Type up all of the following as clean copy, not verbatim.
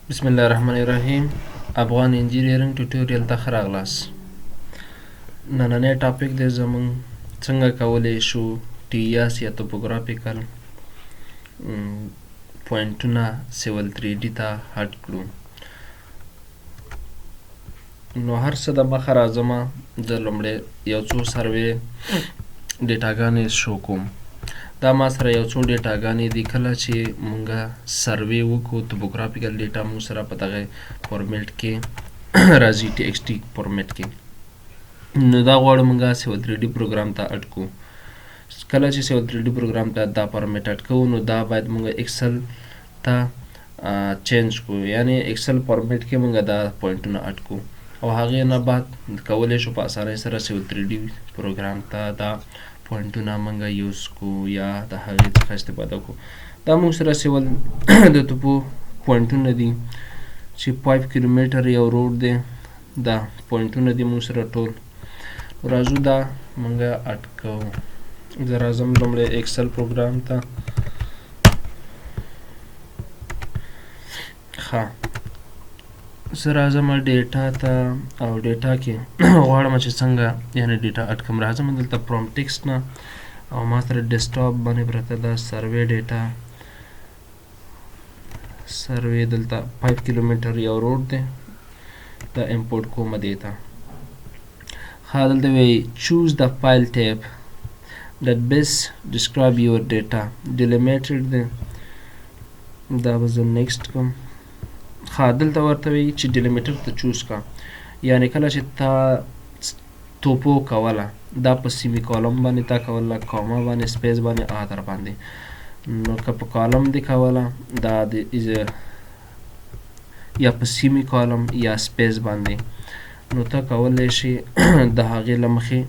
بسم الله الرحمن الرحیم. افغان انجینیرینګ ټوټوریال ته ښه راغلاست. نننی ټاپک دی زموږ څنګه کولی شو ټیاس یا توپوګرافیکل پوینټونه سیول 3D ته هټ کړو. نو هر څه د مخه راځمه زه لومړی یو څو سروې ډیټاګانې شو کوم. دا ما سره یو څو ډیټاګانې دي. کله چې مونږه سروې وکړو توپوګرافیکل ډیټا مونږ سره په دغه فورمیټ کې راځي TXT فورمیټ کې. نو دا غواړو مونږه سیول 3D پروګرام ته اډ کړو. کله چې سیول 3D پروګرام ته دا فورمیټ اډ کوو نو دا باید مونږ ایکسل ته چینج کړو، یعنی ایکسل فورمیټ کې مونږ دا پوینټونه اډ کړو او هغې نه بعد کولی شو په اسانۍ سره سیول 3D پروګرام ته دا پوینټونه مونږ یوز کو یا د هغې څخه استفاده کو. دا مونږ سره سیول د توپو پوینټونه دي چې 5 کیلومیټر یو روډ دی. دا پوینټونه دي مونږ سره ټول. راځو دا مونږ اډ کوو. زه راځم لومړی ایکسل پروګرام ته. ښه، زه راځم ډیټا ته او ډیټا کې غواړم چې څنګه یعنی ډیټا اډ کړم. راځم دلته پروم ټیکسټ نه او ما سره ډیسکټاپ باندې پرته ده سروې ډیټا. سروې دلته 5 کیلومیټر یو روډ دی. دا امپورټ کومه دی ته. ښه، دلته وایي choose the file type that best describe your data. delimited دی. دا به زه نیکسټ کوم. ښه، دلته ورته وایي چې ډیلیمیټر ته چوز کا، یعنی کله چې تا توپو کوله دا په سیمی کالم باندې تا کوله، کاما باندې، سپیس باندې، در باندې. نو که په کالم دی کوله دا د یا په سیمی کالم یا سپیس باندې، نو ته کولی شي د هغې له مخې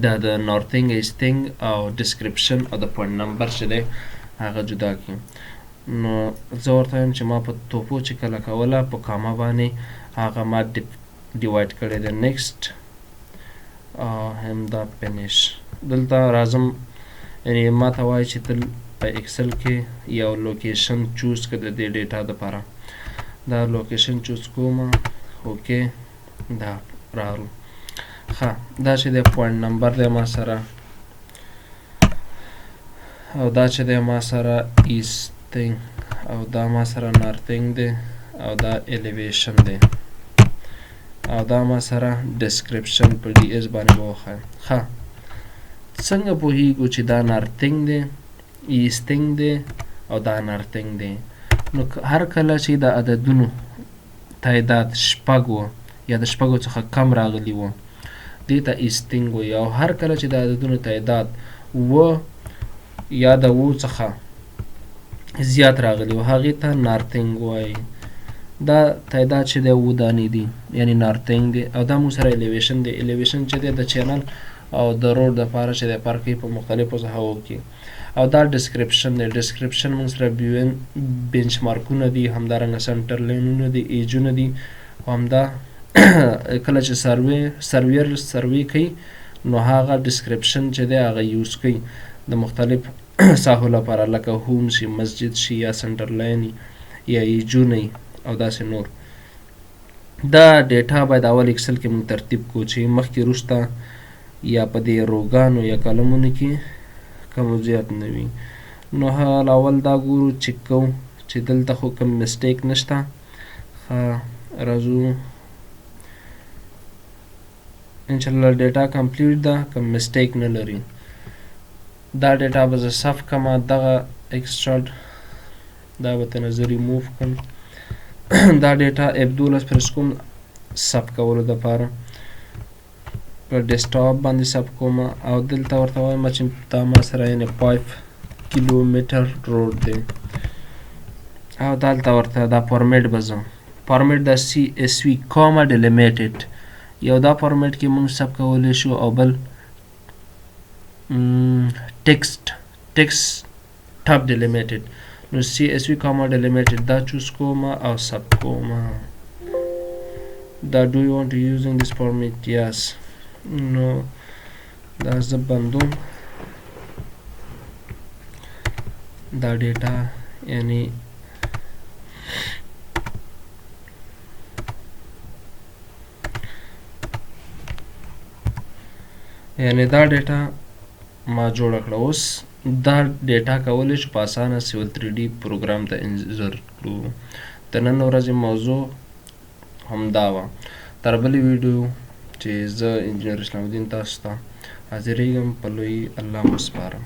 دا د نارتنګ ایستنګ او ډسکرپشن او د پوینټ نمبر چې دی هغه جدا کړي. نو زه ورته وایم چې ما په توپو چې کله کوله په کاما باندې هغه ما ډیوایډ کړی دی. نیکسټ همدا فینیش. دلته راځم یعنی ما ته وایي چې ته په ایکسل کې یو لوکیشن چوز کړه د دې ډیټا دپاره. دا لوکیشن چوز کوم. اوکې، دا راغلو. ښه، دا چې دی پوینټ نمبر دی ما سره، او دا چې دی ما سره ایستنګ، او دا ما سره نارتنګ دی، او دا الیویشن دی، او دا ما سره ډسکرپشن په DS باندې به وښایم. ښه، څنګه پوهیږو چې دا نارتنګ دی، ایستنګ دی او دا نارتنګ دی؟ نو هر کله چې د عددونو تعداد شپږ و یا د شپږو څخه کم راغلی و دې ته ایستنګ وایي، او هر کله چې د عددونو تعداد و یا د و څخه زیات راغلی و هغې ته نارتنګ وایي. دا تعداد چې دی 7 دانې دي یعنی نارتنګ دی. او دا موږ سره الیویشن دی. الیویشن چې دی د چینل او د روډ دپاره چې دی فرق کوي په مختلفو ساحو کې. او دا ډسکرپشن دی. ډسکرپشن موږ سره بینچ مارکونه دي، همدارنګه سنټر لینونه دي، ایجونه دي. او همدا کله چې سرویر سروې کوي نو هغه ډسکرپشن چې دی هغه یوز کوي د مختلف ساحو لپاره، لکه هوم شي، مسجد شي، یا سنټر لاین یا ایجونه او داسې نور. دا ډیټا باید اول ایکسل کې موږ ترتیب کو چې مخکې وروسته یا په دې روګانو یا کالمونو کې کم او زیات نه وي. نو حال اول دا ګورو چک کوو چې دلته خو کوم مسټیک نشته. ښه، راځو انشاءالله ډیټا کمپلیټ ده، کوم مسټیک نه لري. دا ډیټا به زه صف کړم، دغه ایکسټراډ دا به ترې زه ریموف کړم. دا ډیټا F12 پرس کوم سب کولو دپاره په ډیسکټاپ باندې سب کوم. او دلته ورته وایم چې دا ما سره یعنې 5 کیلومیټر روډ دی. او دلته ورته دا فورمیټ به زه فورمیټ د CSV کاما ډیلیمیټډ یو دا فورمیټ کې موږ سب کولی شو، او بل ټیکسټ ټاپ ډیلیمیټډ. نو CSV کاما ډیلیمیټډ دا چوز کوم او سب کوم. دا do you want to using this format? yes. نو دا زه بندوم. دا ډیټا یعنی یعنی دا ډیټا ما جوړه کړه. اوس دا ډیټا کولی شو په اسانه سیول 3D پروګرام ته انسرټ کړو. د نن ورځې موضوع همدا وه. تر بلې ویډیو چې زه انجینر اسلام الدین تاسو ته حاضرېږم په لوی الله مو سپارم.